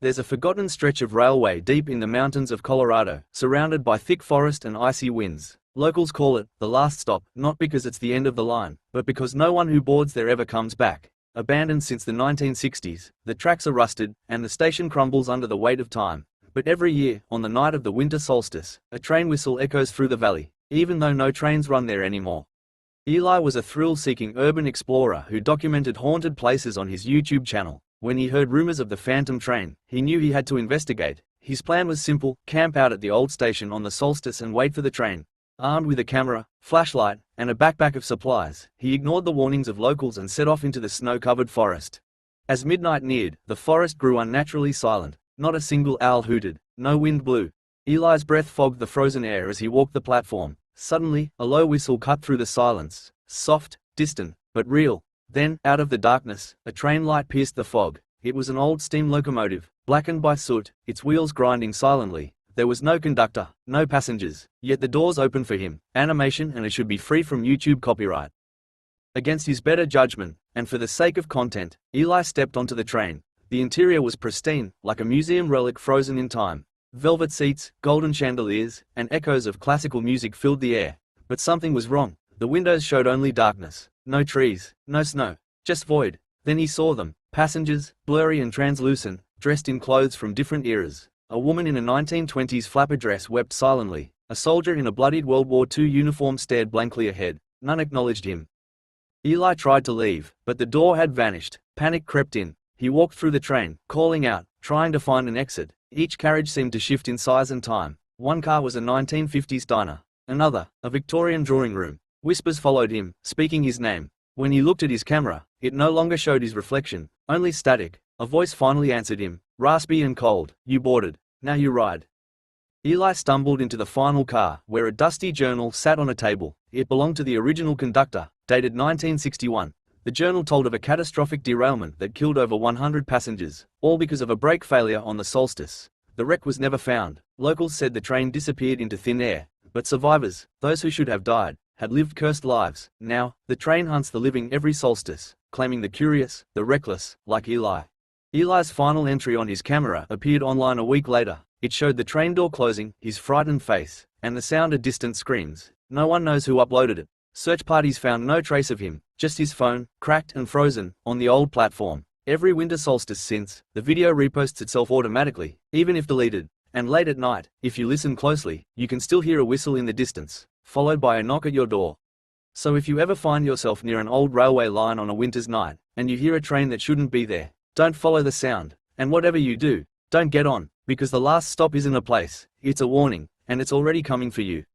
There's a forgotten stretch of railway deep in the mountains of Colorado, surrounded by thick forest and icy winds. Locals call it the last stop, not because it's the end of the line, but because no one who boards there ever comes back. Abandoned since the 1960s, the tracks are rusted, and the station crumbles under the weight of time. But every year, on the night of the winter solstice, a train whistle echoes through the valley, even though no trains run there anymore. Eli was a thrill-seeking urban explorer who documented haunted places on his YouTube channel. When he heard rumors of the phantom train, he knew he had to investigate. His plan was simple: camp out at the old station on the solstice and wait for the train. Armed with a camera, flashlight, and a backpack of supplies, he ignored the warnings of locals and set off into the snow-covered forest. As midnight neared, the forest grew unnaturally silent. Not a single owl hooted, no wind blew. Eli's breath fogged the frozen air as he walked the platform. Suddenly, a low whistle cut through the silence, soft, distant, but real. Then, out of the darkness, a train light pierced the fog. It was an old steam locomotive, blackened by soot, its wheels grinding silently. There was no conductor, no passengers, yet the doors opened for him. Animation, and it should be free from YouTube copyright. Against his better judgment, and for the sake of content, Eli stepped onto the train. The interior was pristine, like a museum relic frozen in time. Velvet seats, golden chandeliers, and echoes of classical music filled the air. But something was wrong. The windows showed only darkness. No trees, no snow, just void. Then he saw them. Passengers, blurry and translucent, dressed in clothes from different eras. A woman in a 1920s flapper dress wept silently. A soldier in a bloodied World War II uniform stared blankly ahead. None acknowledged him. Eli tried to leave, but the door had vanished. Panic crept in. He walked through the train, calling out, trying to find an exit. Each carriage seemed to shift in size and time. One car was a 1950s diner. Another, a Victorian drawing room. Whispers followed him, speaking his name. When he looked at his camera, it no longer showed his reflection, only static. A voice finally answered him, raspy and cold. You boarded. Now you ride. Eli stumbled into the final car, where a dusty journal sat on a table. It belonged to the original conductor, dated 1961. The journal told of a catastrophic derailment that killed over 100 passengers, all because of a brake failure on the solstice. The wreck was never found. Locals said the train disappeared into thin air. But survivors, those who should have died, had lived cursed lives. Now, the train hunts the living every solstice, claiming the curious, the reckless, like Eli. Eli's final entry on his camera appeared online a week later. It showed the train door closing, his frightened face, and the sound of distant screams. No one knows who uploaded it. Search parties found no trace of him, just his phone, cracked and frozen, on the old platform. Every winter solstice since, the video reposts itself automatically, even if deleted. And late at night, if you listen closely, you can still hear a whistle in the distance, followed by a knock at your door. So if you ever find yourself near an old railway line on a winter's night, and you hear a train that shouldn't be there, don't follow the sound. And whatever you do, don't get on, because the last stop isn't a place, it's a warning, and it's already coming for you.